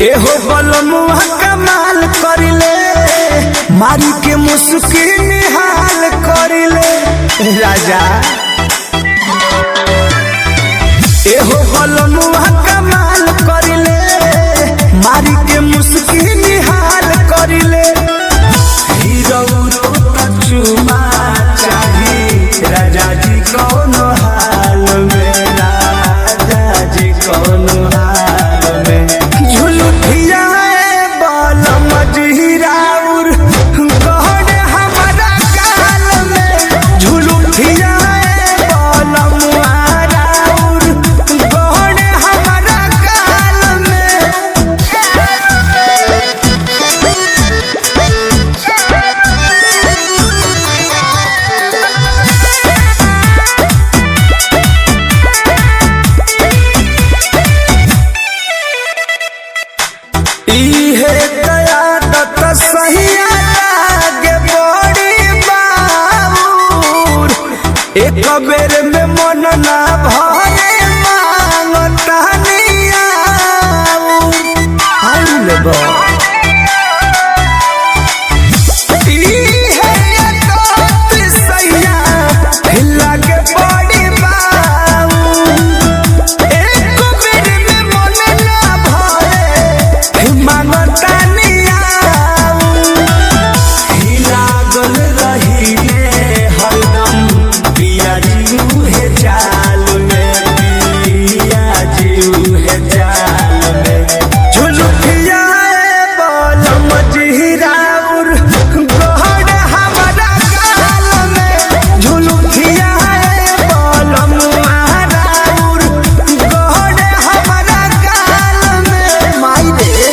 एहो बलमुआ कमाल करिले मारी के मुस्की निहाल करिले राजा। एहो बलमुआ कमाल करिले मारी के मुस्की निहाल करिले। हीरो चुमा चाही राजा जी कौन हाल में, राजा जी कौन हाल में। झुलुठिया बल मजहिराउर गहन हमारा काल में, झुलुठिया बल मुआराउर गहन हमारा काल में। इहे कयादत सहिया लागे बड़ी बाबूर, एक बेर में मन ना भरे मांगता नियाऊर। आइले बा इहे कयादत सहिया लागे बड़ी बाबूर, एक बेर में मन ना भरे मांगता नियाऊर। हिलागल रहिले हरदम पिया जीऊ है जाल में, पिया जीऊ है जाल में। झुलुठिया बल मजहिराउर गहन हमारा काल में, झुलुठिया बल मुआराउर गहन हमारा काल में। माई रे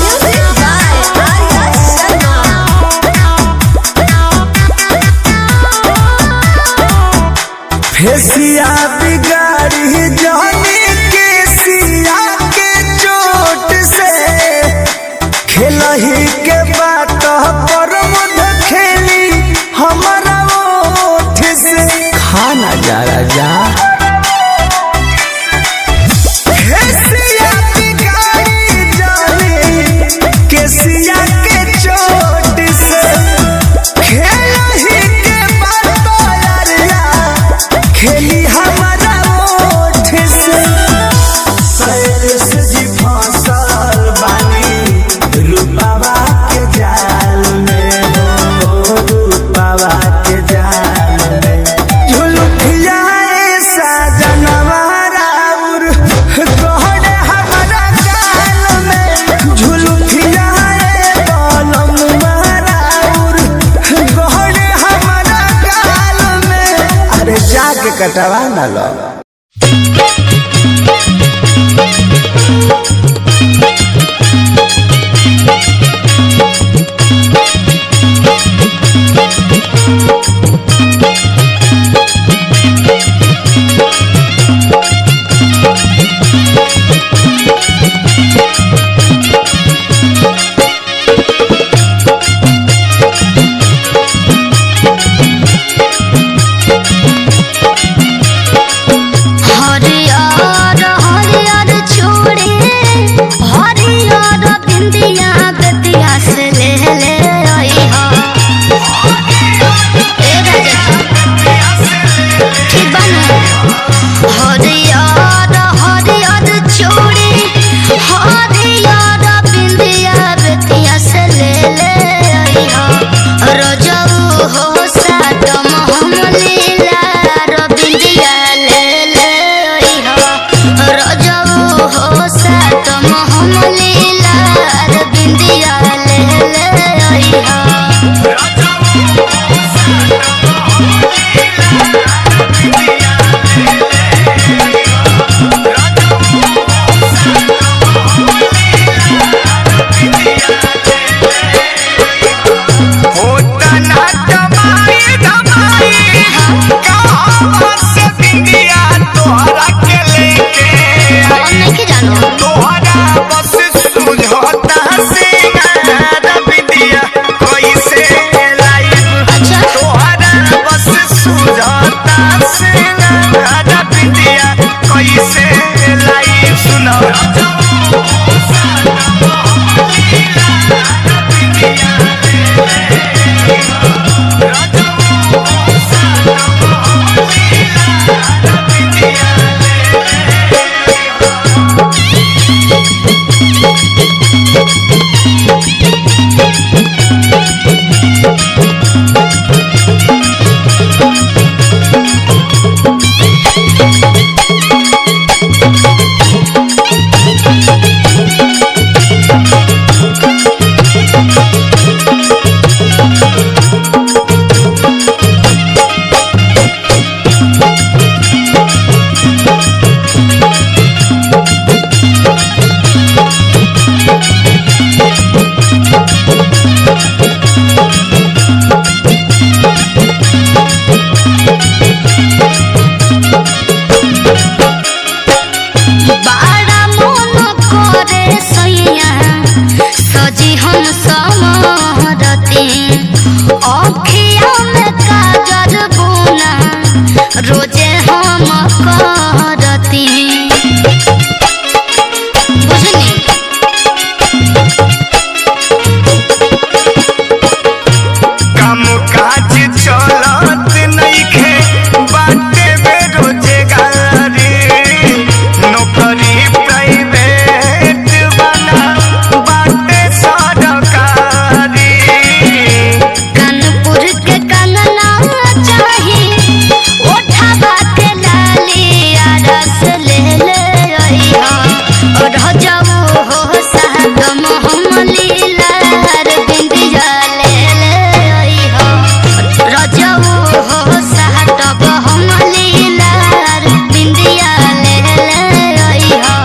Music by Arya Sharma. Fascia बिगाड़ी जाने के सिया के चोट से, खेलही के बात पर मुध खेली हमारा ओठ से। खाना जा राजा फेसिया बिगाड़ी जाने के सिया के चोट से, खेलही के बात यारिया खेली हमारा ओठ से। सैरस जी फसल बानी रूपावा के जाल में, हो रूपावा के जाल में। झुलुठिया साजनवा राउर गहन हमारा काल में, झुलुठिया बलमुआ राउर गहन हमारा काल में। अरे जाके कटवा ना लो। हरियर हरियर छोड़े हरियर बिंदिया बेतिया से ले ले आई हा। ए राजा ठीक बना। हरियर हरियर छोड़े हरियर बिंदिया बेतिया से ले ले आई हा। रजऊ हो सातम हम लीला बिंदिया ले ले आई हा। रजऊ हो सातम हम लीला बिंदिया ले ले समरती अखिया में काजल बुना रोजे हम करती बुझनी काम काज चलत नइखे बाटे बेरोजगारी नौकरी प्राइवेट बना बाटे सरकारी कानपुर के कंगना चाही ओठा के लाली रस ले ले अइहा और जाऊ हो सागम हम लीलार बिंदिया ले ले अइहा रजाऊ हो साटब हम लीलार बिंदिया ले ले अइहा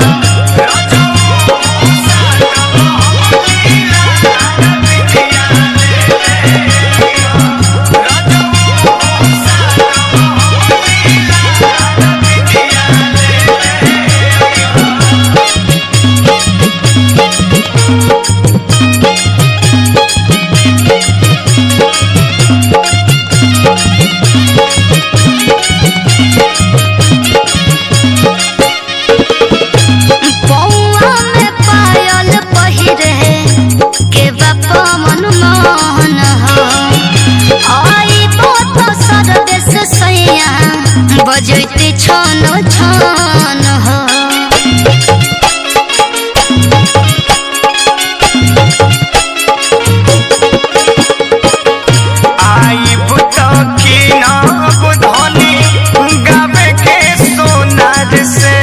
पौआ में पायल पहिरे के बाप मन मोहन हो आई बहुत सरदेश सैया बजैते छन छन हो आई बुत की नाब धनी गावे के सोनार से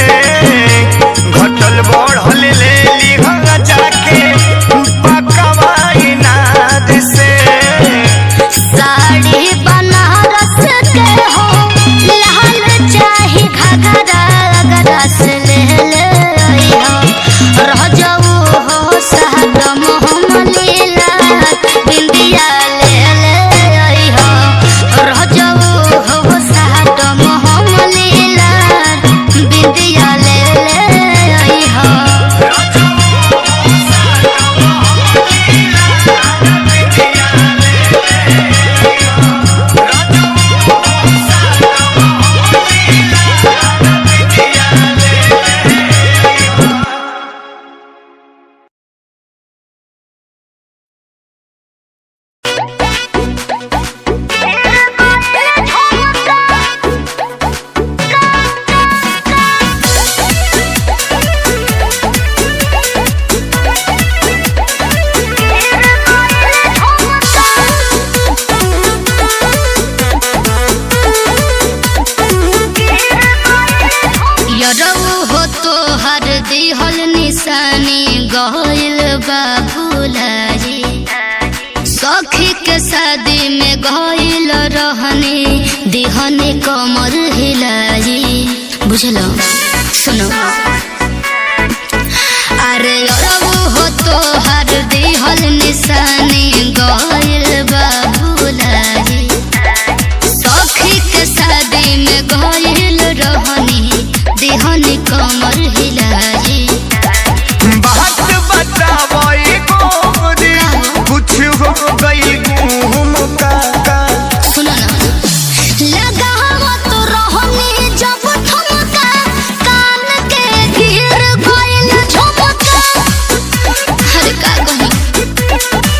घटल बढ़ल ले लिहा जाके पकवाई नाद से साड़ी बनारस के हो लाल चाही घघरा गरा से ले ले अइहा रह जाऊ हो सागम हम लीला बिंदिया ले ले अइहा रह जाऊ हो सागम हम लीला बिंदिया ले ले अइहा यरऊ हो तो हर दिहल निशानी गइल बाबूलाजी सखी के शादी में गइल रहनी दिहनी कमर हिलाजी बुझलो सुनो अरे यरऊ हो तो हर दिहल निशानी गइल बाबूलाजी सखी के शादी में गइल रहनी दिहनी कमर हिलाजी बात बतावई गोरी कुछ हो गई घूम का सुनो ना लगावा तो रहनी जब ठुमका कान के गिर गइल झुमका अरे का कही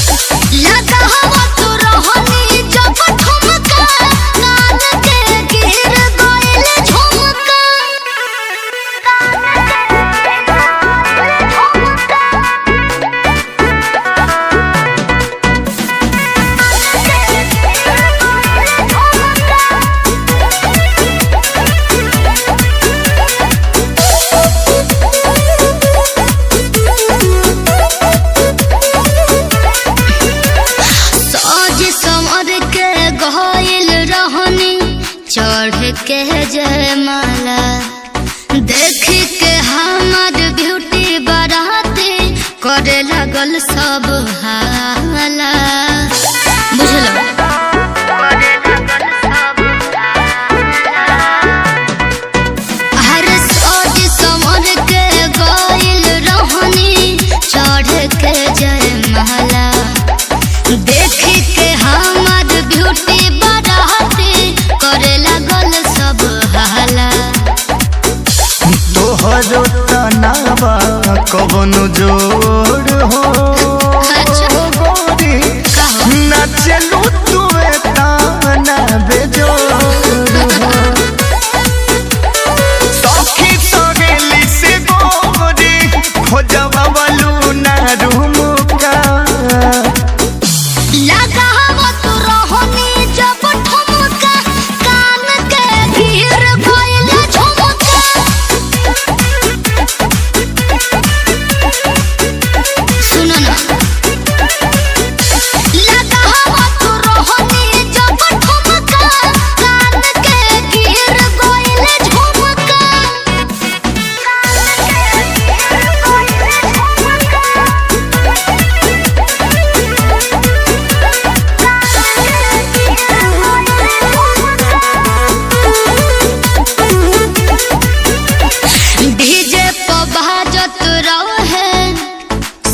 लगावा तो रहनी जब ठुमका कान के गिर गइल झुमका सज समर के गइल रहनी चढ़ के जयमाला देख के हमर ब्यूटी बाराती करे लगल सब हाला बुझलो हर सज समर के गइल कवनो जोड़ हो गोरी ना चलू तुए ताना बेजोड़ हो सखी सगेली से गोरी खोजवा वालू ना रूमुका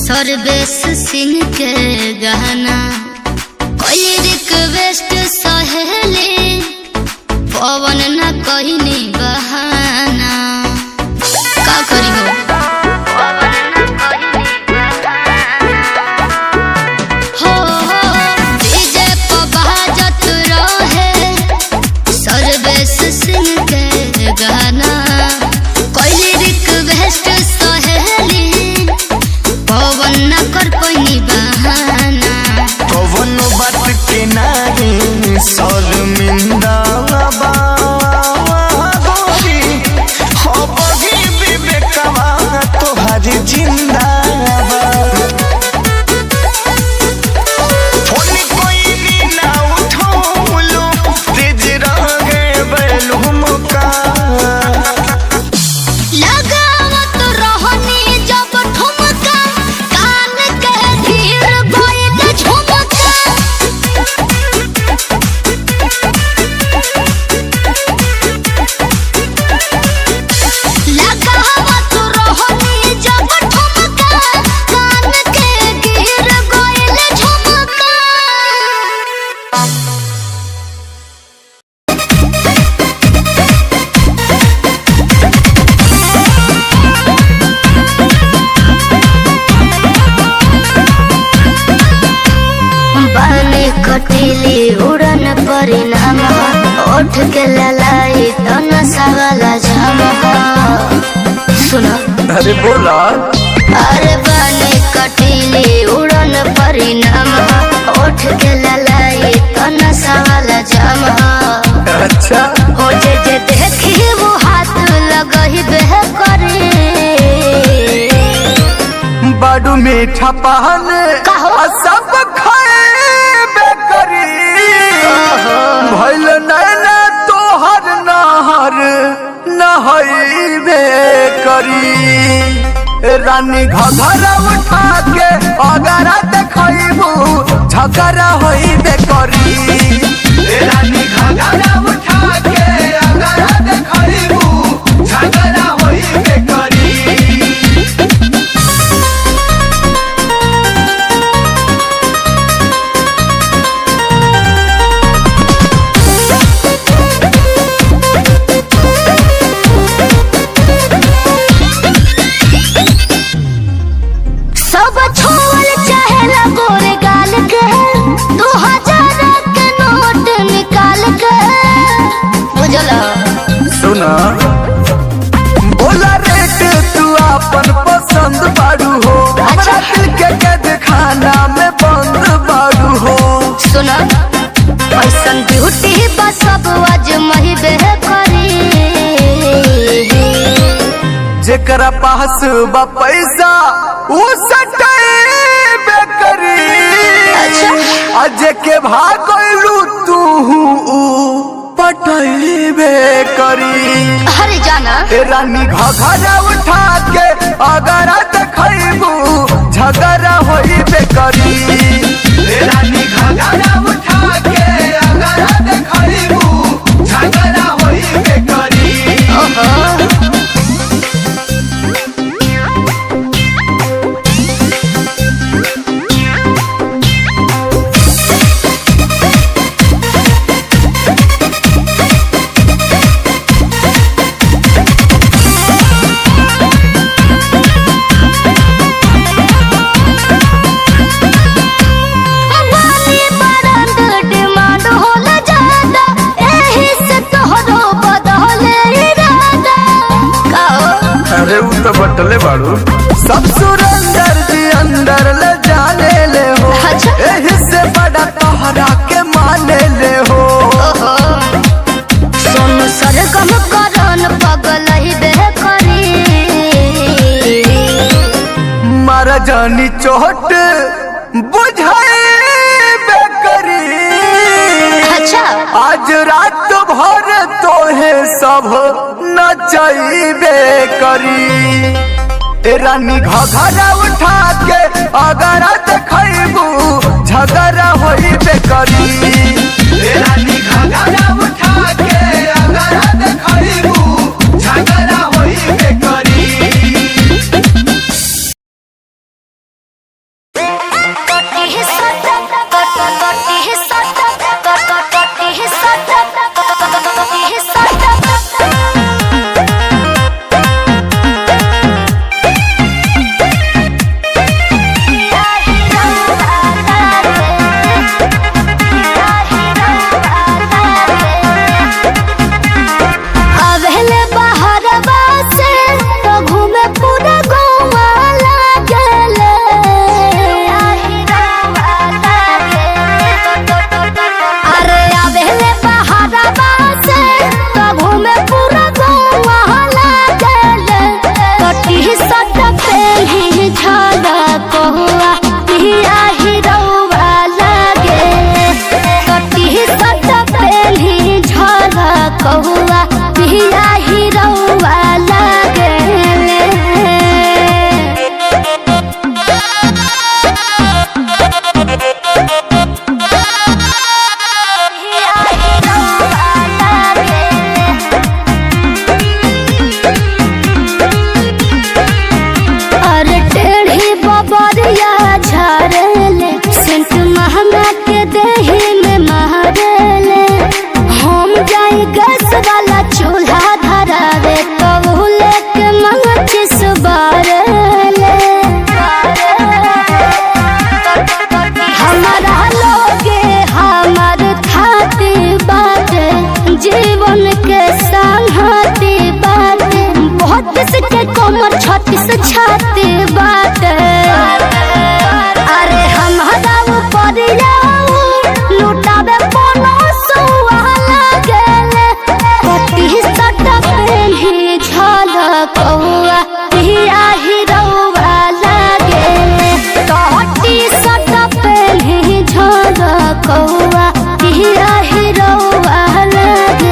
सर्वेश सिंह के गाना कोई रिक्वेस्ट सहेली पवन न कहनी बहाना का करी हो पवन न कहनी बहाना हो डीजे पर बाजत रहे सर्वेश सिंह के गाना कोई रिक्वेस्ट सहेली पवन न कर पैनी बहाना कवनो बात के नाही शर्मिंदा गोरी हो बगी विवेकवा तोहार जिंदा फोन कोई ना उठौलो तेज रहे बैलू मुका कटीली उड़न परिणाम उठ के ललाई तो नशा वाला जाम सुनो अरे बोला अरे बने कटीली उड़न परिणाम उठ के ललाई तो नशा वाला जाम अच्छा हो जे देखी वो हाथ लगही बह करे बाडू मीठा पान सब भइल नैना तोहर नहर नहइबे करी रानी घघरा उठा के अगरा देखइबू झगड़ा होइबे करी रानी घघरा उठा के अगरा देखइबू झगड़ा होइबे करी सुना बोला रेट तू अपन पसंद बाड़ू हो हमरा दिल के कैद खाना में बंद बाड़ू हो सुना ऐसन ब्यूटी बस सब अजमही बह करी जेकरा पास बा पैसा उ सटैबे करी अच्छा जेके भागलू तू पटैबे करी अरे जाना रानी घघरा उठा के अगरा देखइबू झगड़ा होइबे करी रानी घघरा उठा के अगरा देखइबू झगड़ा होइबे करी बटले बाड़ू सब सुरेंदर जी अंदर ले जाने ले हो एही से बड़ा तोहरा के माने ले हो सोनू सरगम करन पगल ही बे करी मारा जानी चोट बुझाई बेकरी अच्छा आज रात भर तोहे सब नचैबे करी ए रानी घघरा उठा के अगर देखबू झगड़ा होइबे करी ए रानी घघरा उठा के अगर देखबू झगड़ा होइबे करी कमर छत्तीस छाती बात अरे हमारा ऊपर लुटावे पनो सुहाना गेले कटी सट पेन्ही झलकौआ पिया हिरौआ लागे कटी सट पेन्ही झलकौआ पिया हिरौआ लागे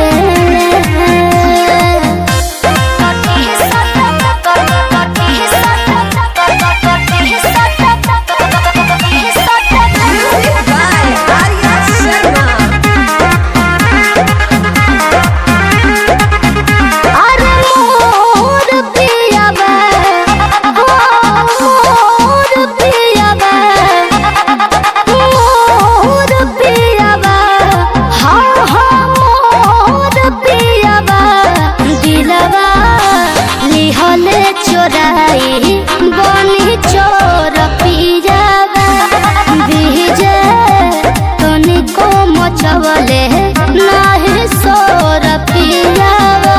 चोराई बनी चोर पियावा बीजे तनिको मचवले नाही सोर पियावा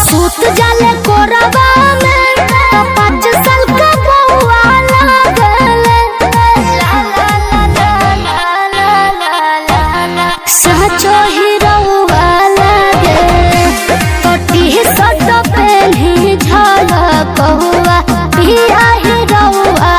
सूत जाले कोरबा में 5 साल का बउआ लागले ला ला ला ला ला ला ला सचो हिरौआ लागे कटी सट पेन्ही झलकौआ पिया हिरौआ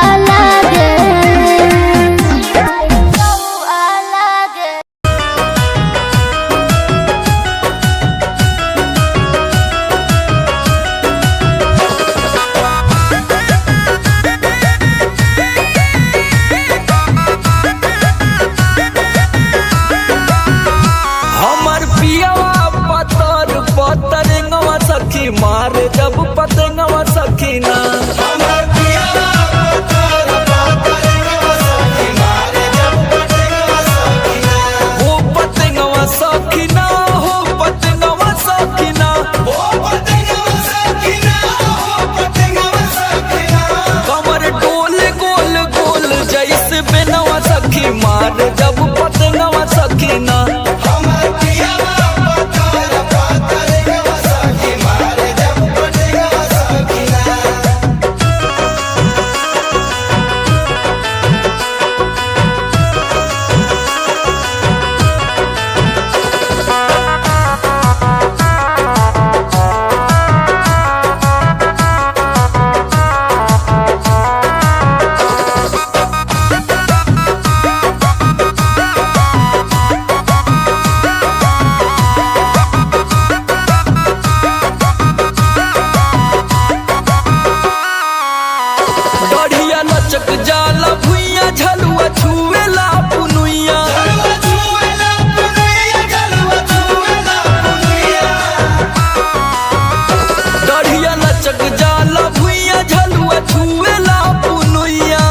छुएला पुनुइया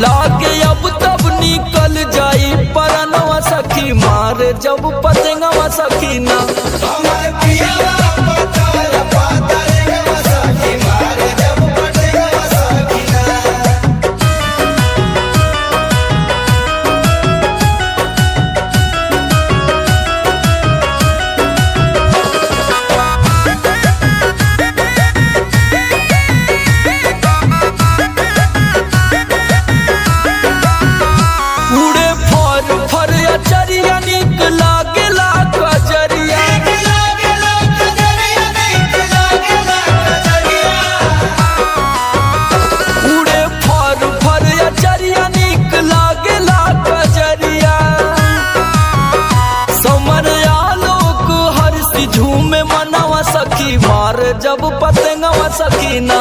लागे अब तब निकल जाई परनवा सखी मारे जब पतंगवा सखी ना झूमे मनावा सखी मार जब पतंगवा सखी ना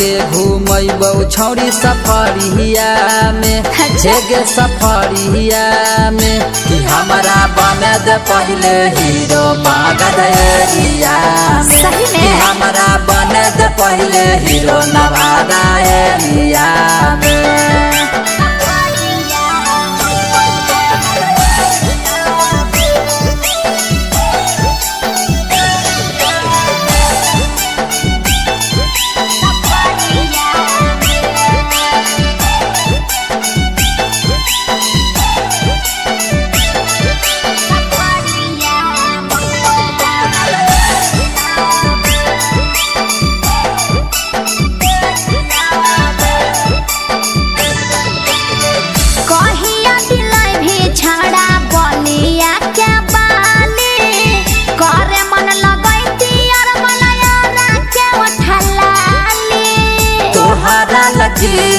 के घूमबौ छौरी सफरिया में जेगे सफरिया में कि हमारा बने दे पहले हीरो मागरिया में कि हमारा बने दे पहले हीरो नवादा एरिया में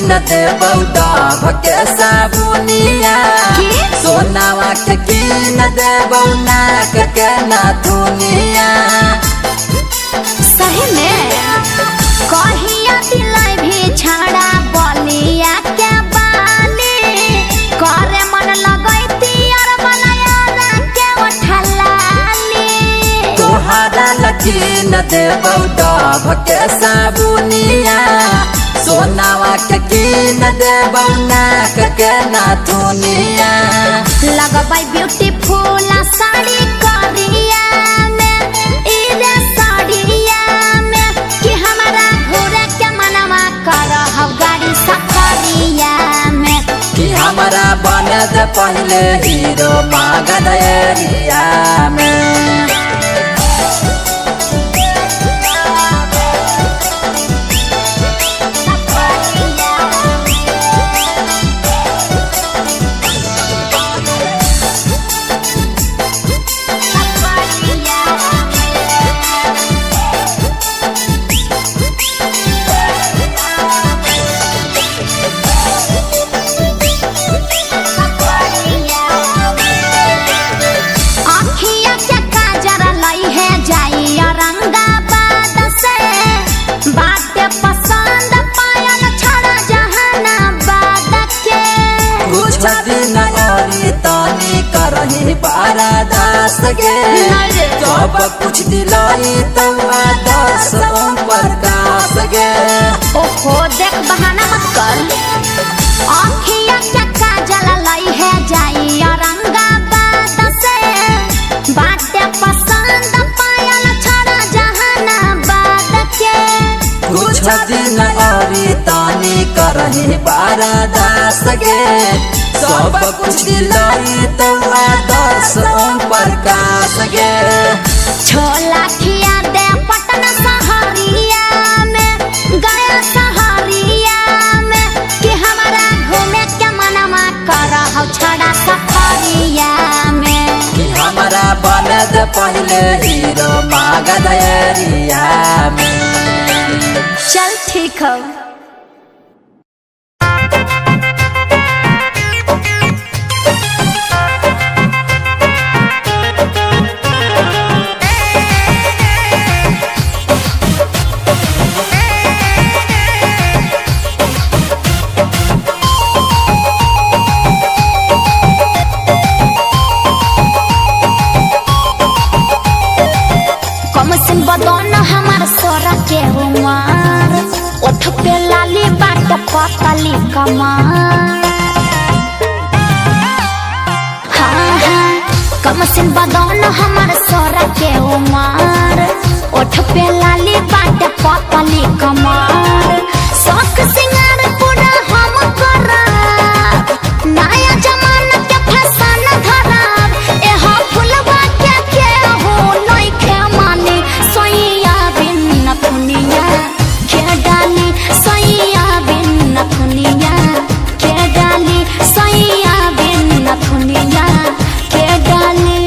न देबौ डाभ के साबुनिया सोनावा के कीन देबौ नाक के नाथुनिया सही में कहिया दिलाई भी छाड़ा बलिया के बाली करे मन लगैती और मलयारा के उठलाली तोहरा लकीन देबौ डाभ के साबुनिया सोनावा के कीन देबौ नाक के नाथुनिया लगबै ब्यूटीफुल साड़ी करिया में इरे साड़िया में कि हमारा घोड़े के मनवा करहब गाड़ी सफरिया में कि हमारा बने दे पहले हीरो मागध एरिया में पारादास गे सब कुछ दिलाई तवा दस ओम प्रकाश गे ओहो देख बहाना मत कर आँखिया के काजल लाई है जाई औरंगाबाद से बाटे पसंद पायल छोड़ा जहानाबाद के कुछ दिन और तानी करही पारादास गे सब कुछ दिलाई तवा दस ओम प्रकाश गे छोला खिया दे पटना सहरिया में गया सहरिया में कि हमारा घूमे के मनवा करहु छड़ा सफरिया में कि हमारा बनद पहले हीरो मागध एरिया में। चल ठीक हो। कमसिन बदन हमार सोरा के उमर ओठ पे लाली बाट पतली कमर हाँ हाँ कमसिन बदन हमार सोरा के उमर ओठ पे लाली बाट पतली कमर शौक सिंगार पूरा हम करब नया जमाना के फैशन धरब एह फुलवा के हो नइखे माने सैया बिन नथुनिया के डाली सैया बिन नथुनिया के डाली सैया बिन नथुनिया के डाली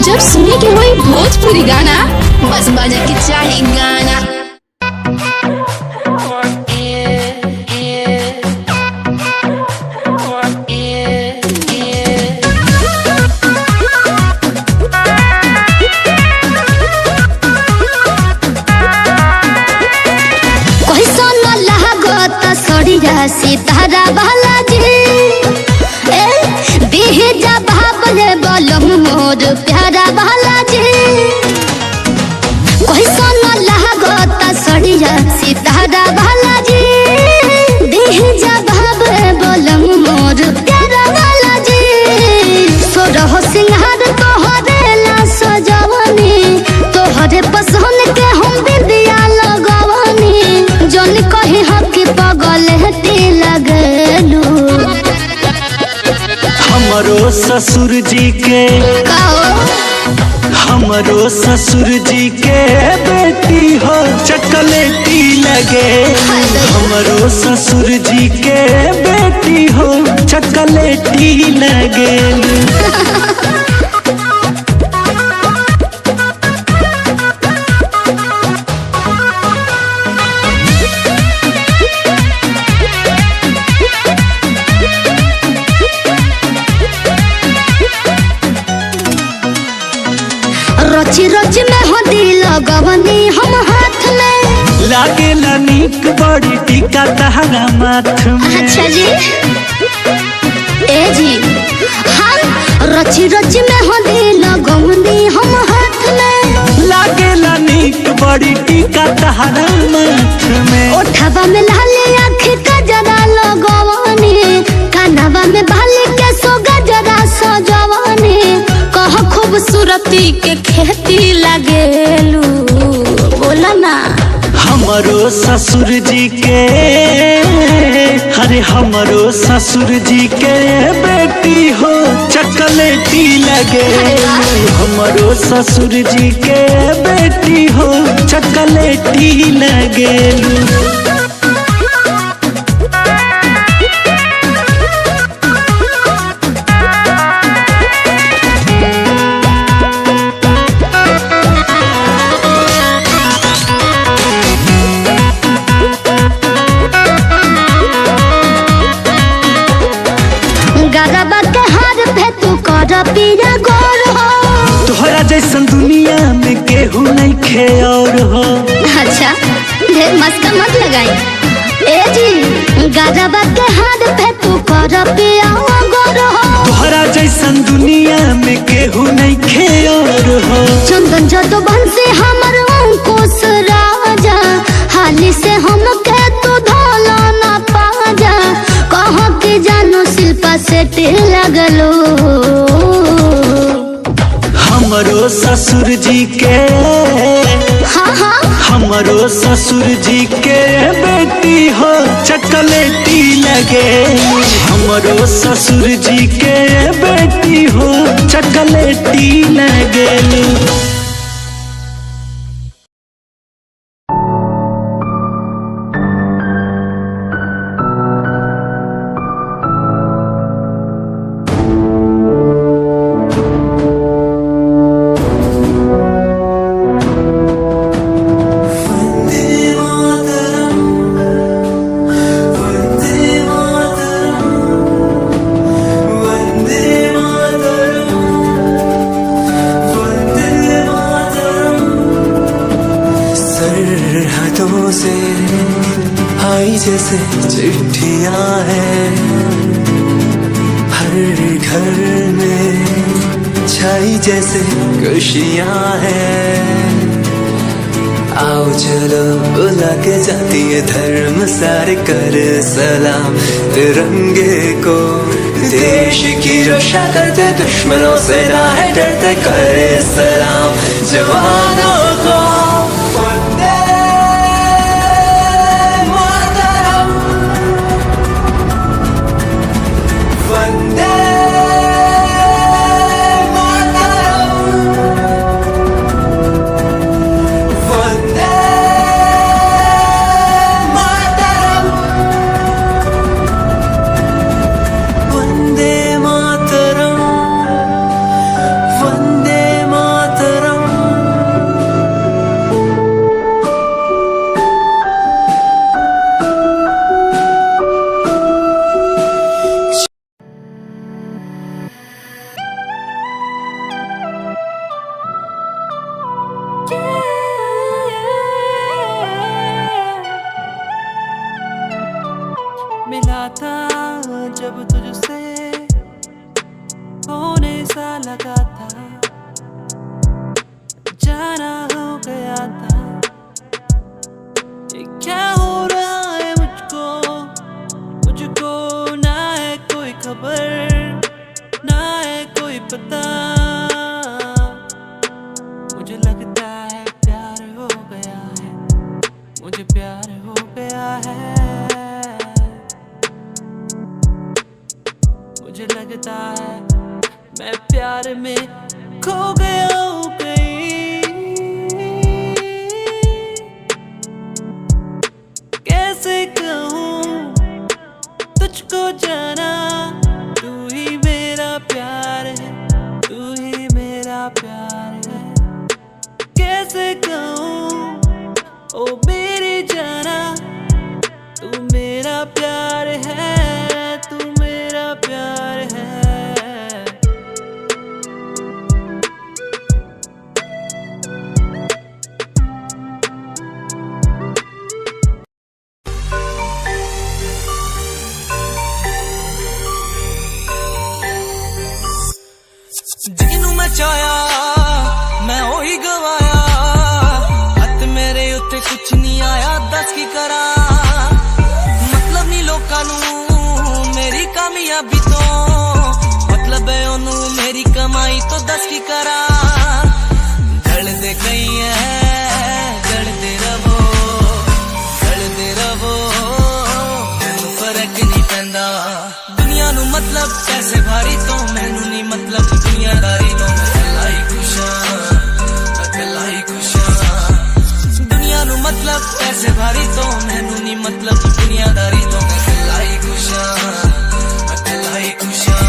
जब सुने के होई भोजपुरी गाना बस बजे के चाही गाना। सितारा बालाजी देहे जा भावले बलम मोर प्यारा बालाजी कोई सोना लागता सड़िया सितारा बालाजी देहे जा भावले बलम मोर प्यारा बालाजी सोरह सिंहार तोहरे ला सजवनी तोहरे पसंद के हम बिंदिया लगवनी जन कही हकी पगल हमरो ससुर जी के हमरो ससुर जी के बेटी हो चॉकलेटी लगे। हमरो ससुर जी के बेटी हो चॉकलेटी लगे। रची रची में हो दिल गवनी हम हाथ में लागे नीक बड़ी टीका तहरा माथ में। अच्छा जी ए जी हाँ रची रची में हो दिल गवनी हम हाथ में लागे नीक बड़ी टीका तहरा माथ में। ओठवा में लाली आँख का जरा लगवनी कानवा में बाली के सो गजरा सजवनी कह खूबसूरती के खेती लगेलू बोला ना। हमरो ससुर जी के अरे हमरो ससुर जी के बेटी हो चॉकलेटी लगे। हमरो ससुर जी के बेटी हो चॉकलेटी लगे। तोहरा जैसन दुनिया में केहू नहीं खे और हो। अच्छा ढेर मस्का मत लगाई ए जी गजबा के हाथ पे तू कर पिया गोर हो। तोहरा जैसन दुनिया में केहू नहीं खे और हो। चंदन जतो बंसी हमर अंकुश राजा हाली से हम के तू धोला ना पाजा कह के जानो शिल्पा से लगलो। हमरो ससुर जी के हाँ हाँ हमरो ससुर जी के बेटी हो चॉकलेटी लगे। हमरो ससुर जी के बेटी हो चॉकलेटी लगे। जैसे चिट्ठियां हैं हर घर में छाई जैसे खुशियां हैं। आओ चलो बुला के जाती है धर्म सारे कर सलाम तिरंगे को। देश की रक्षा करते दुश्मनों से ना है डरते करे सलाम जवानों को। वंदे था जब तुझसे होने सा लगा था, जाना हो गया था। ये क्या हो रहा है मुझको ना है कोई खबर, ना है कोई पता। मुझे लगता है प्यार हो गया है, मुझे प्यार हो गया है। मुझे लगता है मैं प्यार में खो गया हूँ कहीं। कैसे कहूँ तुझको जाना, तू ही मेरा प्यार है, तू ही मेरा प्यार है। कैसे कहूँ ओ मेरी जाना, तू मेरा प्यार है, तू मेरा प्यार है। जिनू मैं चाया मैं ओही गवाया, हथ मेरे उत्ते कुछ नहीं आया, दस की करा। मतलब नहीं लोकां नू मेरी कामयाबी तो, मतलब है ओनू मेरी कमाई तो, दस की करा। जलदे कई है जलदे रवो, मैनू फर्क नहीं पैंदा। दुनिया नू मतलब पैसे भारी तो, मैनू नहीं मतलब दुनियादारी तो। मैं अकेला ही खुश हां, अकेला ही खुश हां। दुनिया नू मतलब पैसे भारी तो, मैनू नहीं मतलब दुनियादारी तो। मैं अकेला ही खुश हां, अकेला ही खुश हां।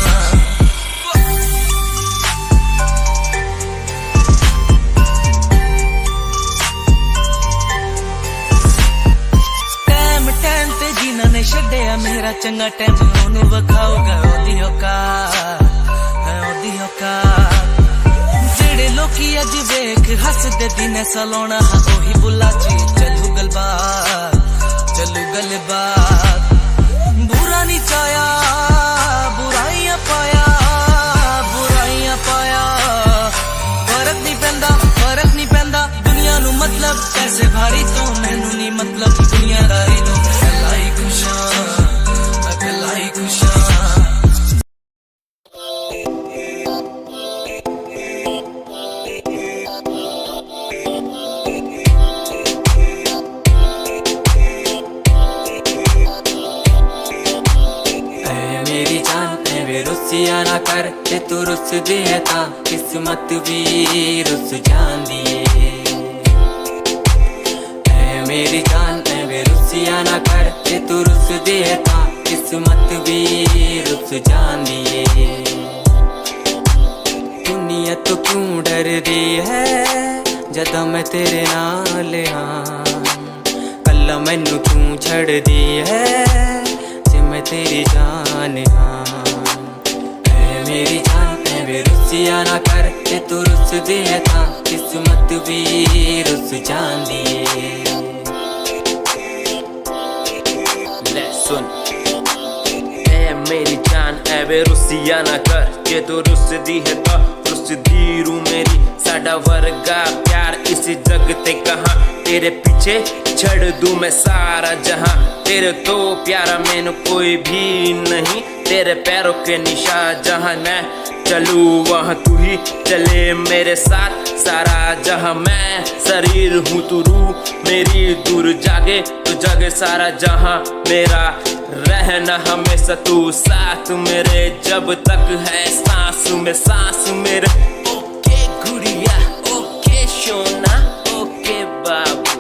टाइम ते जिन्हां ने छड्डिया मेरा चंगा टाइम, ओनू विखाऊगा ओदी औकात, ओदी औकात। जेड़े लोकी अज वेख हसदे दिन सलोना, ओही बुला ची चलू गलबात, चलू गलबात। बुरा नहीं चाया बुराइयां पाया, बुराइयां पाया। फर्क नहीं पैंदा, फर्क नहीं पैंदा। दुनिया नू मतलब पैसे भारी तो, मैनू नहीं मतलब दुनियादारी तो। मैं अकेला ही खुश हां, अकेला ही खुश हां। मेरी जान एवे रुसिया ना कर, ते तू रुस दी है ता किस्मत भी रुस जांदी है। मेरी जान एवे रुसिया ना कर, ते तू रुस दी है ता किस्मत भी रुस जांदी है। दुनिया तो क्यों डर दी है जदा मैं तेरे नाल हां, कल्ला मैनू क्यों छड़ दी है मैं तेरी जान हां। ऐ मेरी जान ऐ रुसिया ना कर, ते तू रुस दे ता किस्मत भी रुस जांदी है। ले सुन ऐ मेरी जान ऐ रुसिया ना कर, जे तू रुस दी है ता रुस दी रू मेरी। साडा वर्गा प्यार इस जग ते कहां, तेरे पीछे छड़ दूं मैं सारा जहां। तेरे तो प्यारा मैनू कोई भी नहीं, तेरे पैरों के निशान जहां मैं चलूं वहां तू ही चले मेरे साथ। सारा जहां मैं शरीर हूँ तू रूह मेरी, दूर जागे तू जागे सारा जहां मेरा। रहना हमेशा तू साथ मेरे, जब तक है सांस में सांस मेरे। ओके गुड़िया ओके सोना ओके बाबू।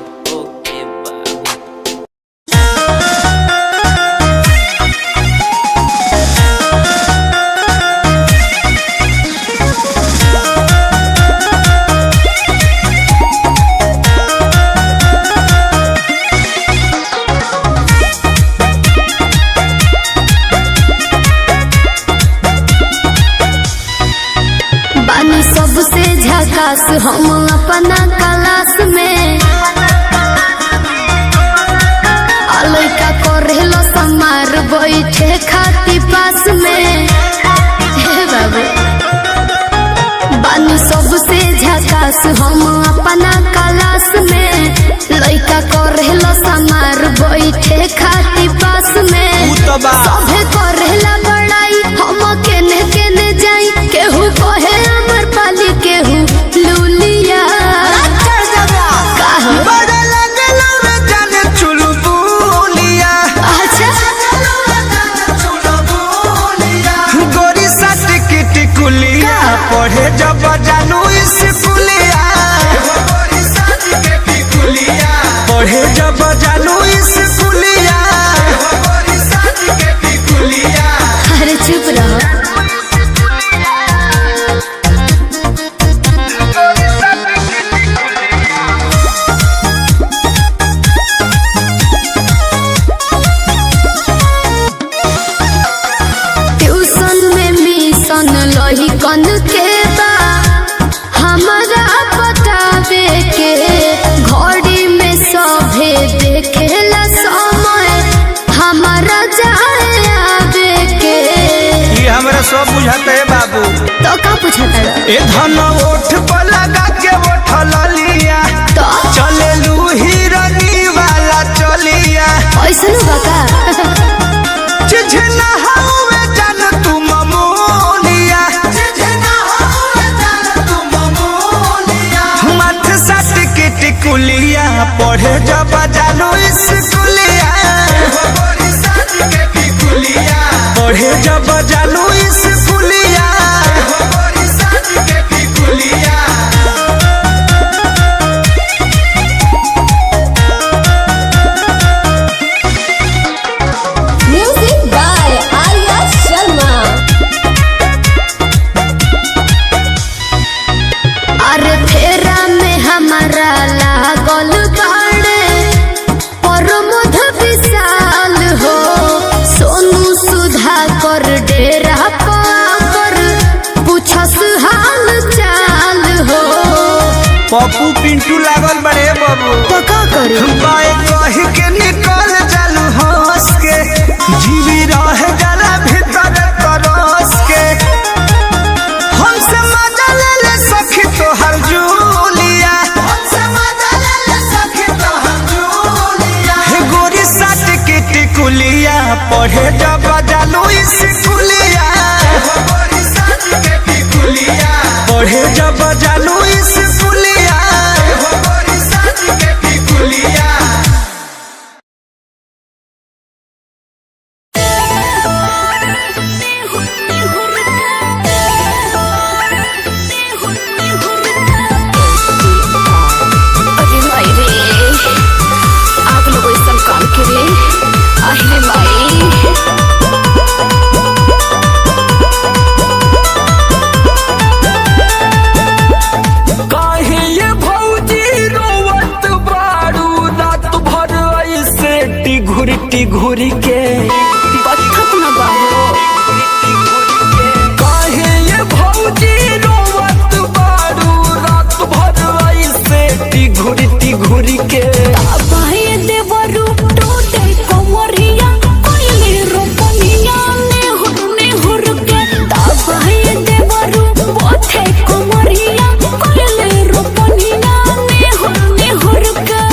सबसे झकास हम अपना क्लास में, लइका करेलो समार बैठ हम अपना क्लास में लइका करेला समार बैठे खाती पास में सभे करेला बड़ाई हम केने केने जाई केहू कहे अमर पाली केहू लूलिया बड़ा लगलो रे जाने चुलबुलिया अच्छा गोरी सट की टिकुलिया पढ़े जब जानू स्कूलिया पढ़े जब जानू स्कूलिया अरे चुप रहो ट्यूशन में मिशन लही कन के बा हमारा बतावे के घड़ी में सभे देखेला समय हमारा जाए आवे के ये हमरा सब बुझाते है बाबू तो का पूछता ए धन ओठ पर लगा के ओठ लिया तो चले लू हिरनी वाला चलिया ऐसन बका चिझना हवे जान तू ममोलिया मथ सट के टिकुलिया पढ़े जब जानू स्कूलिया पढ़े जब जानू स्कूलिया म्यूजिक बाय आर्या शर्मा। अरे फेरा में हमारा लागल बाड़े प्रमोद विशाल हो सोनू सुधा कर डेरा पर पूछस हाल चाल हो पप्पू पिंटू लागल बड़े बाबू तो का करी बाए कह के निकल जालू हंस के जीवी रह जाला भीतर तरस के हमसे मजा ले ले सखी तोहर जूलिया हे गोरी सट के टिकुलिया पढ़े जब जालू स्कूलिया पढ़े जब जालू स्कूलिया अरे माई रे आप लोग ऐसा काम करे अरे माई काहे ये भौजी रोवत बारू रात भर ऐसे टिघुरी के बत्थत न बाहो काहे ये भौजी रोवत बारू रात भर ऐसे टिघुरी के बाहे देवरू टूटे कमरिया कोइले रोपनिया ने हुर के बाहे देवरू बोथे कमरिया कोइले रोपनिया ने हुर के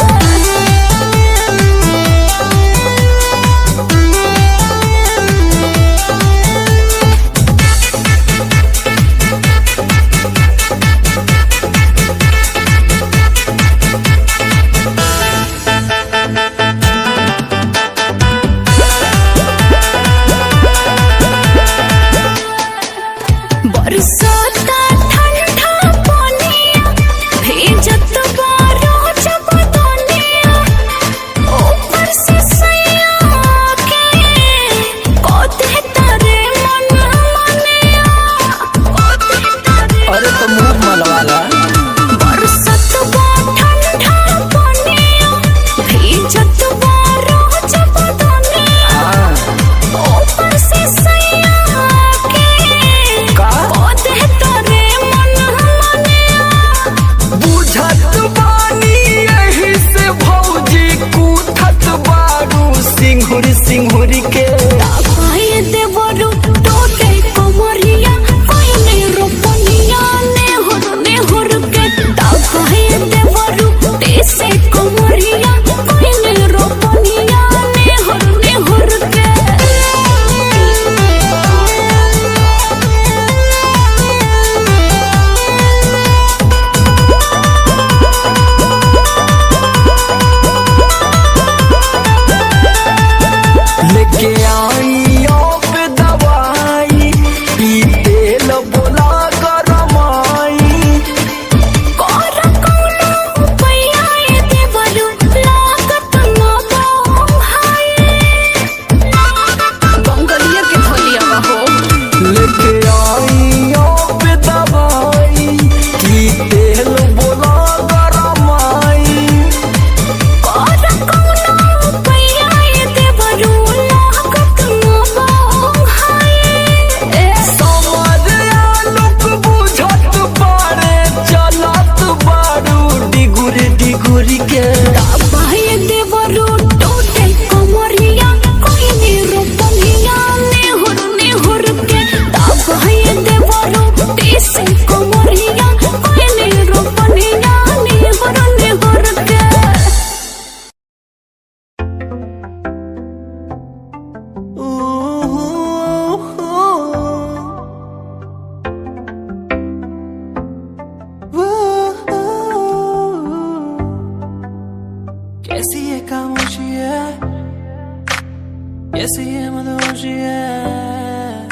कैसी है मदहोशी है,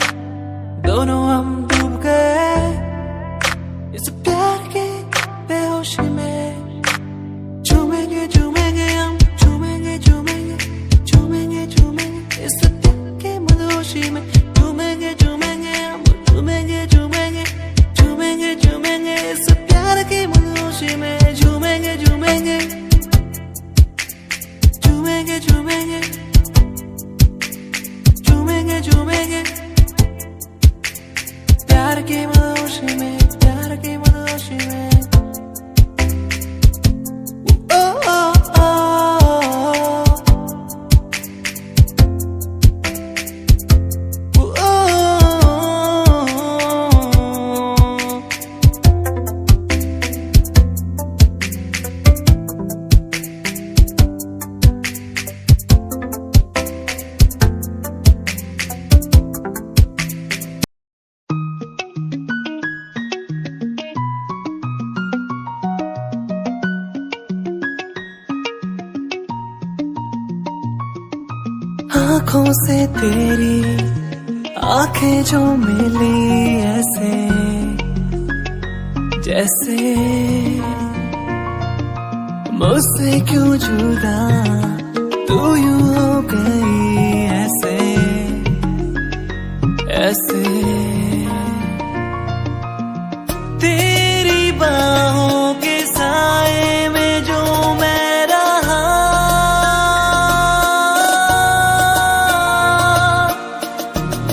दोनों हम डूब गए इस प्यार के बेहोशी में। झूमेंगे झूमेंगे हम, झूमेंगे झूमेंगे झूमेंगे झूमेंगे इस प्यार के मदहोशी में। झूमेंगे झूमेंगे हम, झूमेंगे झूमेंगे झूमेंगे झूमेंगे इस प्यार के मदहोशी में। झूमेंगे झूमेंगे झूमेंगे झूमेंगे झूमेंगे झूमेंगे प्यार के मदहोशी में, प्यार के मदहोशी में। ओ ओ ओ ओ आँखों से तेरी आंखें जो मिली ऐसे जैसे मुझसे क्यों जुदा तू यूं हो गई ऐसे ऐसे। तेरी बाहों के साए में जो मैं रहा,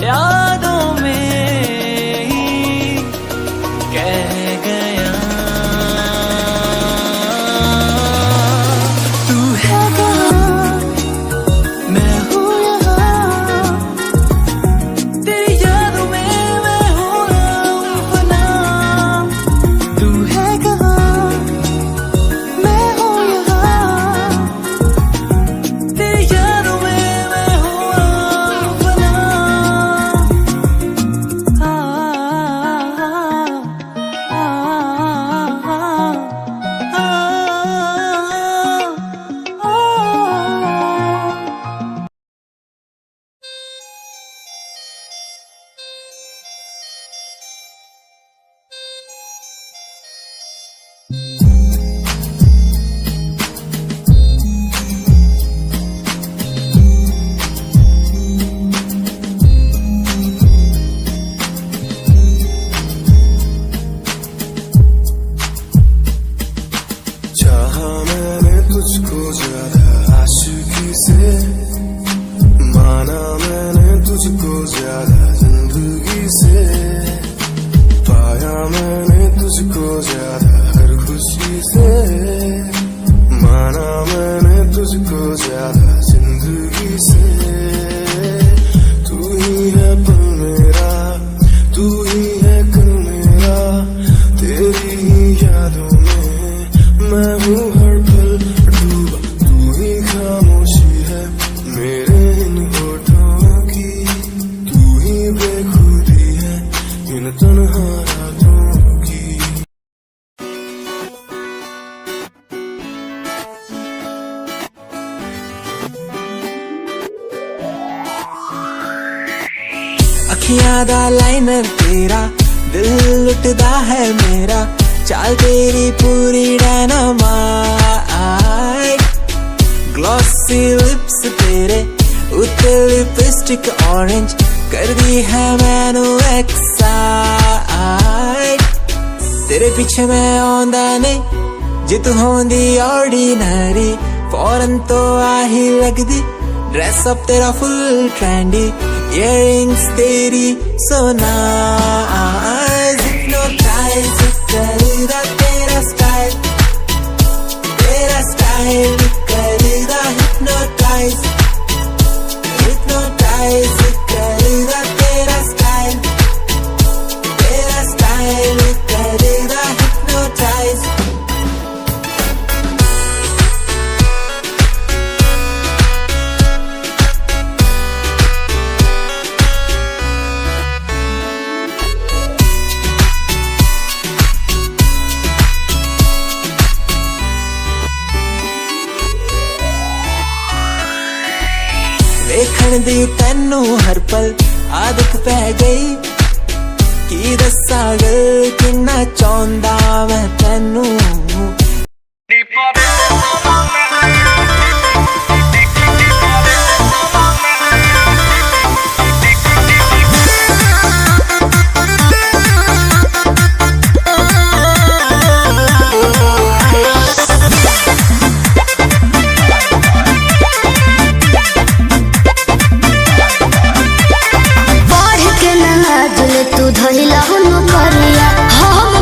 यादों में ही कह गया। तू है कहाँ, मैं हूँ यहाँ, तेरी यादों में मैं हो रहा हूँ फना। तू है कहाँ, मैं हूँ यहाँ, तेरी यादों में मैं हो रहा हूँ फना। चाहा मैंने तुझको ज्यादा आशिकी से, माना मैंने तुझको ज्यादा जिंदगी से, पाया मैंने तुझको ज्यादा हर खुशी से, माना मैंने तुझको ज्यादा जिंदगी से। तू ही है पल मेरा, तू ही है कल मेरा, तेरी ही यादों में मैं हूँ हर पल डूबा। तू ही खामोशी है मेरे इन होठों की, तू ही बेखुदी है इन तन्हा रातों की। अखियां दा लाइनर तेरा, दिल लुटदा है मेरा, चाल तेरी पूरी डायनामाइट। ग्लॉसी लिप्स तेरे उत्ते लिपस्टिक ऑरेंज, कर दी है मैनू एक्साइट। तेरे पीछे मैं आंदा नहीं, जे तू होंदी ऑर्डिनरी, फौरन तो आही लगदी। ड्रेस अप तेरा फुल ट्रेंडी, इयररिंग्स तेरी so nice, hypnotize करेगा तेरा स्टाइल, तेरा स्टाइल करेगा hypnotize, hypnotize करेगा तेरा स्टाइल, तेरा स्टाइल करेगा hypnotize। ਵੇਖਣ ਦੀ ਤੈਨੂੰ ਹਰ ਪਲ ਆਦਤ ਪੈ ਗਈ ਕੀ ਦੱਸਾਂ ਗੱਲ ਕਿੰਨਾ ਚਾਹੁੰਦਾ ਮੈਂ ਤੈਨੂੰ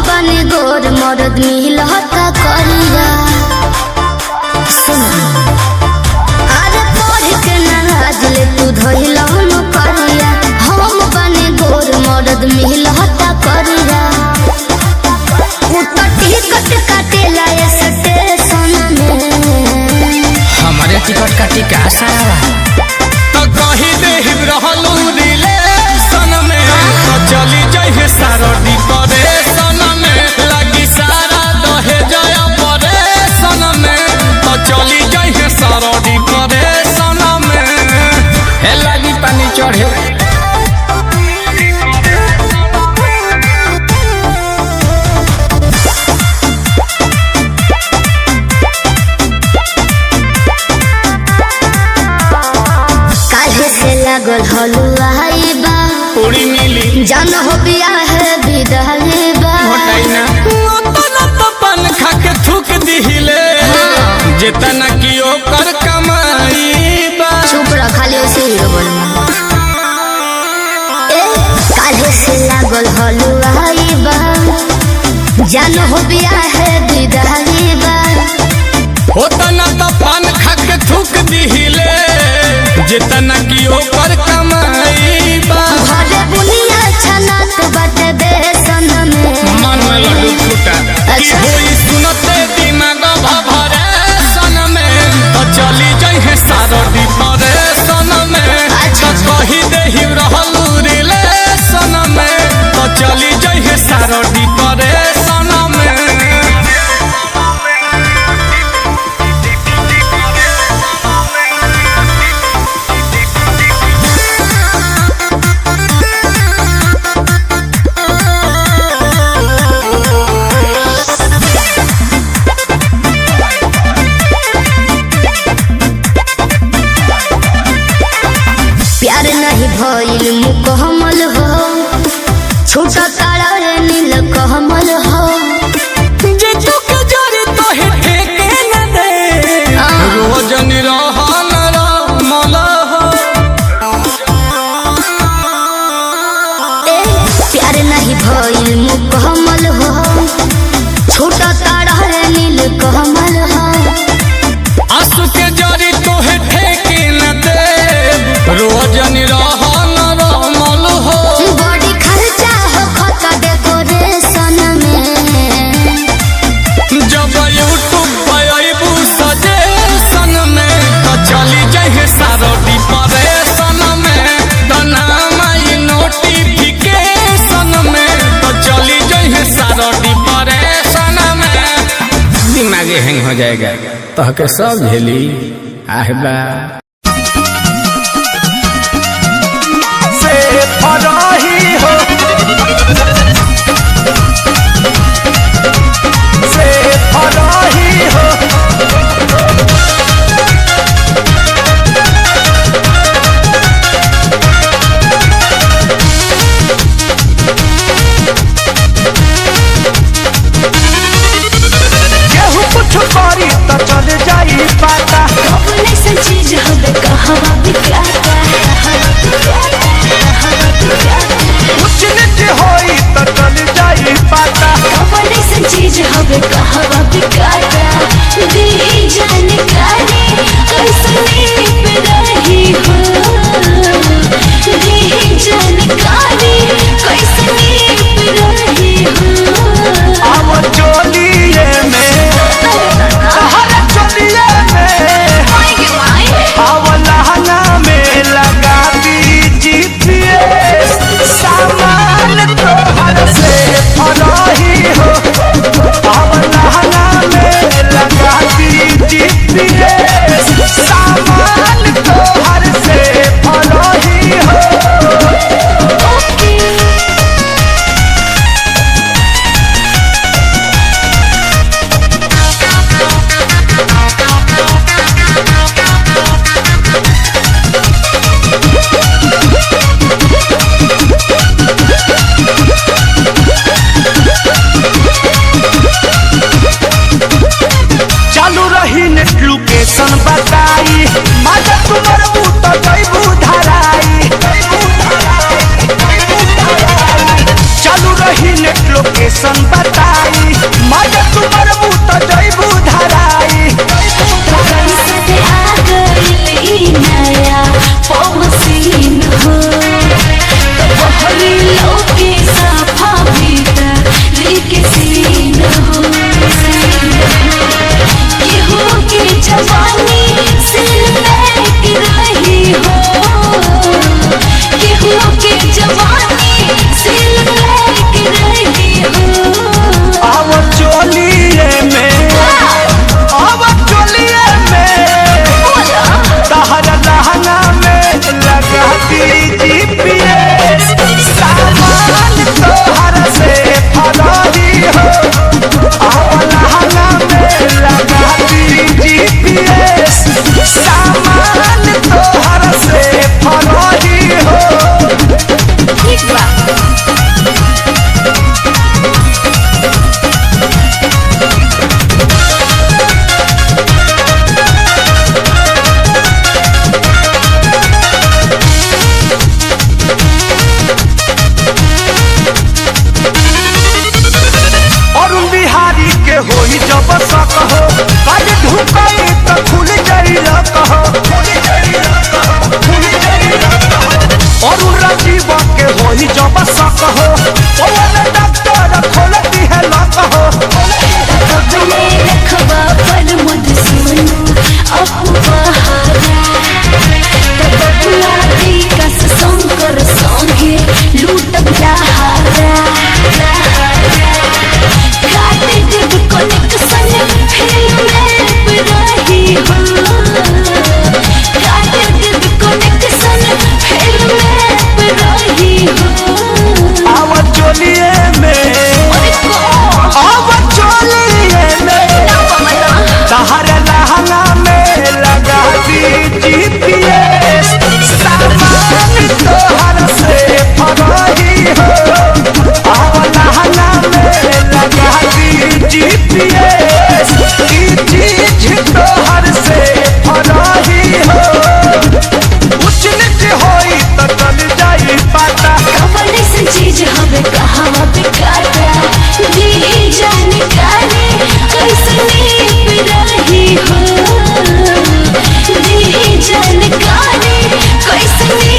मरद मिलता करिया अरे पढ़ के नाज ले तू धइल करिया हम बने गोर मरद मिलता करिया टिकट काटेला स्टेशन में हमारे टिकट का टिका सारा तो कहीं देह रहलू रिलेशन में तो चली जाइए सारा डिप्रेशन में लगी सारा दहे जया परेशन में तो चली जाइए सारा डिप्रेशन में हे लगी पानी चढ़े लागल हलुआ बा पूरी मिली जान हो बिया है विदाई बा मोटाइना तो पन खा के थूक दिहिले जितना की ओकर कमाई बा चुप रह खाली उसे हीरो बोल काहे से लागल हलुआ बा जान हो बिया है विदाई बा होता ना तो पन खा के थूक दिहिले जितना की ओकर कमाई बा भले बुनिया छनात बाटे बेसन में मन में लड्डू फूटा की होई सुनते दिमाग भभरे सन में तो चली जाइए सारो डिप्रेशन में तो कही देहि रहलू रिलेशन में तो चली जाइए सारो डिप्रेशन में प्यार नहीं भइल मुकम्मल हो छूटा तारा रे नील कमल हो जे चुक जरी तो हे ठेके न दे रोज निरहन रमल हो प्यार नहीं भइल मुकम्मल हो छूटा तारा रे नील कमल हो आंसू के जरी तो हे ठेके न दे रोज निरहन रमल हो बड़ी खर्चा हो खता डेकोरेशन में जब यूट्यूब पे आइबू सजेशन में तो चली जाइए सारो डिप्रेशन में तो नाम आई नोटिफिकेशन में तो चली जाइए सारो डिप्रेशन में दिमाग हैंग हो जाएगा तो के सब झेली आहबा फराही हो से फराही हो केहू कुछ करी तो चल जाई पाता अपने से चीज हमें कहवा बिकाता कुछ निच होई तो चल जाई पाता अपने से चीज हमें कहवा बिकाता दी जानकारी कैसे रही हो दी जानकारी कैसे रही हो अब चोलिए में हर चोलिए में अब लहंगा तोहर लहंगा में लगा दी GPS, सामान तोहर से फरारी हो। अब लहंगा में लगा दी GPS, सामान तोहर से फरारी हो। ठीक बा। होई जब सक हो कल ढुकाई तो खुल जाई कहो, और राजीव के होई जब सक हो ओने डॉक्टर खोल दी है लक हो। अपने रखवा पर मुझ सुनो अपहारा तब बुलाती कस संकर संगे लूट प्यारा काटे जब कनेक्शन फिल्म में रही हो, काटे जब कनेक्शन फिल्म में रही हो। आवाज चोलिए में आवाज चोलिए में तहर लहंगा में लगा दी GPS, सामान तोहर से फरारी हो। आवाज लहंगा में लगा दी GPS, की चीज तोहर से फरारी हो। उच नीच होई तो चल जाई पता, कौन सी चीज हमें कहाँ पे काटा दी जानकारी कैसनी रही हो, दी जानकारी कैसनी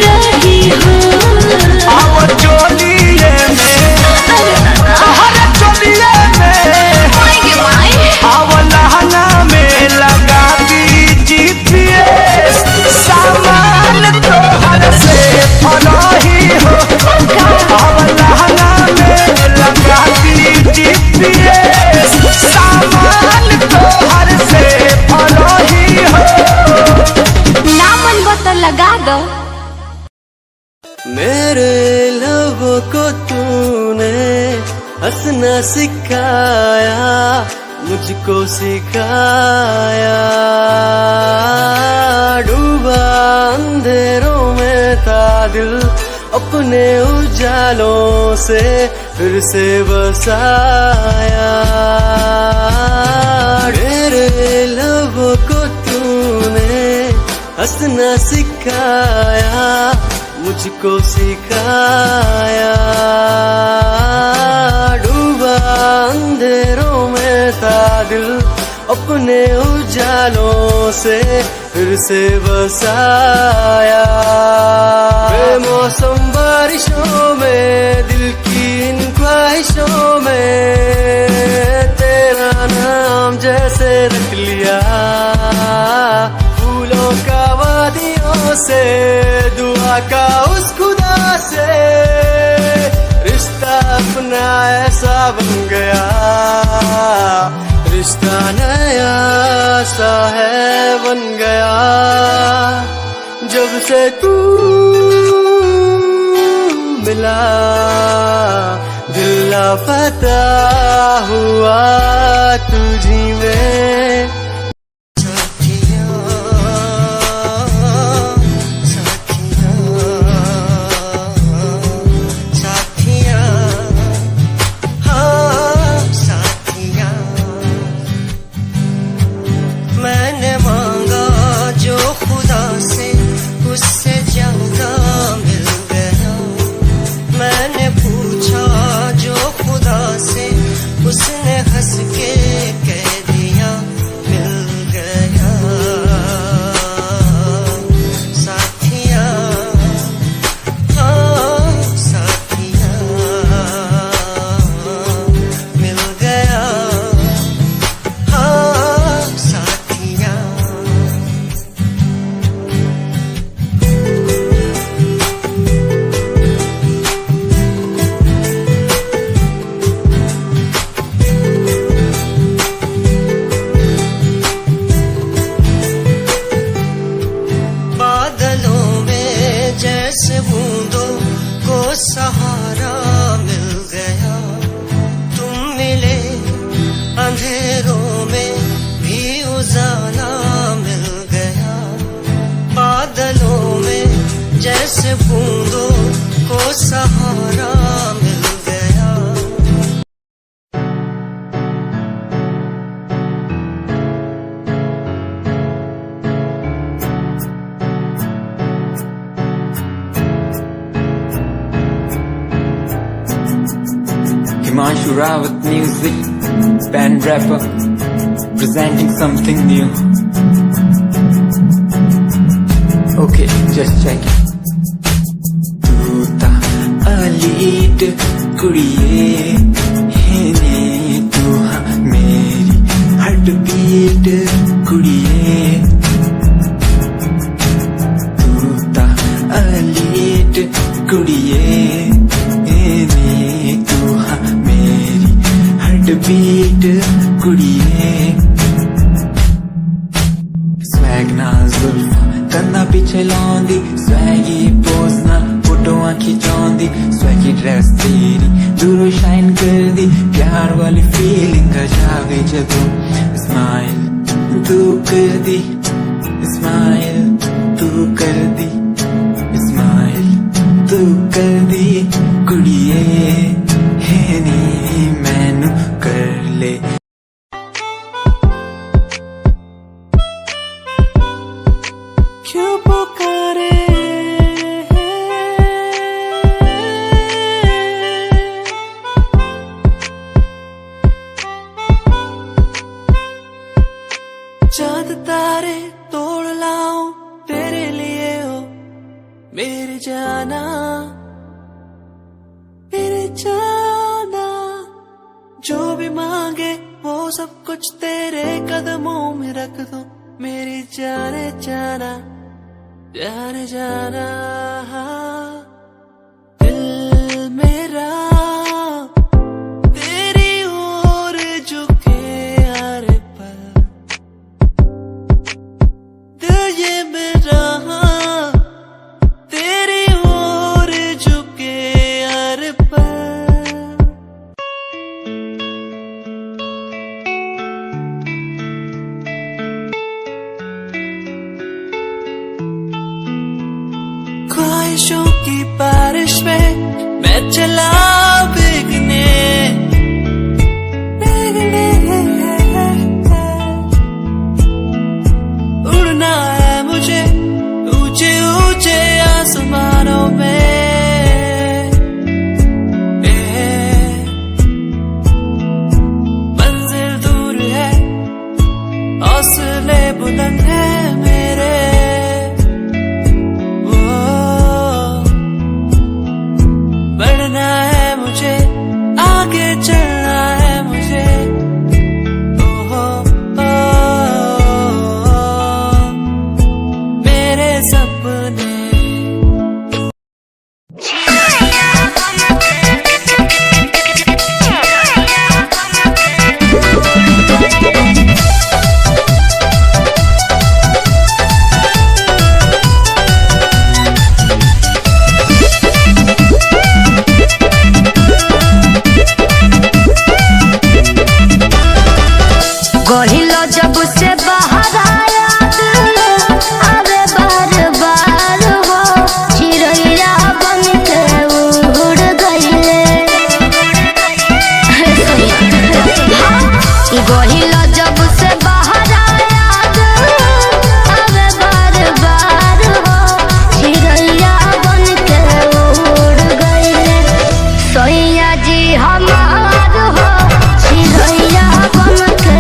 रही हो। आवाज चोलिए में तोहर चोलिए में आवाज लहंगा में लगा दी GPS, सामान तोहर से फरारी हो। आवाज लहंगा में लगा दी GPS, सामान तोहर से फरारी हो। ना मन बता लगा दो। मेरे लबों को तूने हंसना सिखाया, मुझको सिखाया। डूबा अंधेरों में था दिल, अपने उजालों से फिर से बसाया। मेरे लबों को तूने हंसना सिखाया, मुझको सिखाया। डूबा अंधेरों में था दिल, अपने उजालों से फिर से बसाया। बेमौसम बारिशों में दिल की इन ख्वाहिशों में तेरा नाम जैसे रख लिया। फूलों का वादियों से दुआ का उस खुदा से रिश्ता अपना ऐसा बन गया। रिश्ता नया सा है बन गया, जब से तू मिला दिल लापता हुआ तुझी में। मैंने मांगा जो खुदा से उससे ज्यादा मिल गया। मैंने पूछा जो खुदा से उसने हंस के कह दिया जैसे बूंदों को सहारा मिल गया। Himanshu Rawat music, band rapper, presenting something new. Okay, just check it. तू ता अलीट कुड़िए है ने तू हाँ मेरी हार्ट बीट कुड़िए। तू ता अलीट कुड़िए है ने तू हाँ मेरी हार्ट बीट कुड़िए। स्वैग ना जुल्फा कन्ना पिछे लांदी, स्वैगी पोज ना फोटोआं खिंचांदी, स्वैगी ड्रेस तेरी दूरों शाइन कर दी, प्यार वाली फीलिंग आ जावे जदों स्माइल तू कर दी, स्माइल तू कर दी, स्माइल तू कर दी कुड़िए है नी मैनू कर ले। क्यों पुकारे चांद तारे तोड़ लाऊं तेरे लिए हो मेरी जाना, मेरी जाना। जो भी मांगे वो सब कुछ तेरे कदमों में रख दूं मेरी जाने जाना, जाने जाना। दिल मेरा तेरी ओर झुके हर पल, दिल ये मेरा तेरी ओर झुके हर पल। ख्वाहिशों की बारिश में मैं चला भीगने, उड़ना है मुझे ऊंचे ऊंचे आसमानों में। मंजिल दूर है हौसले बुलंद है मेरे, बढ़ना है मुझे आगे चलना है मुझे। ओहो मेरे सपने गहिलो जब से बाहर आया अरे बार बार हो चिड़ैया बन के उड़ गईले। गहिलो जब से बाहर आया अरे बार बार हो चिड़ैया बन के उड़ गईले। सोइया जी हमार हो चिड़ैया बन के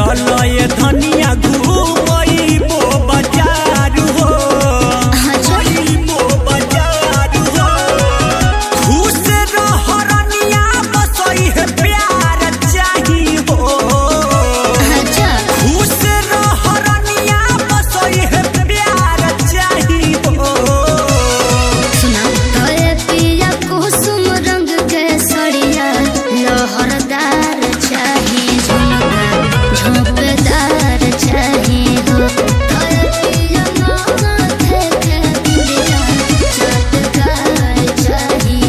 चलो ये धनिया घूमइबो बाजार हो घूमइबो बाजार हो खुश रह रनिया बसई है प्यार चाही हो अच्छा खुश रह रनिया बसई है प्यार चाही हो सुना तोरे पिया कुसुम रंग के सड़िया लहरदार चाही झोंपदार चाही हो तोरे पिया माथे के बिंदिया चटकार चाही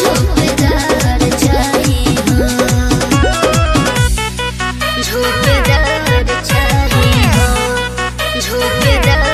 झोंपदार चाही हो झोंपदार चाही हो झोंपदार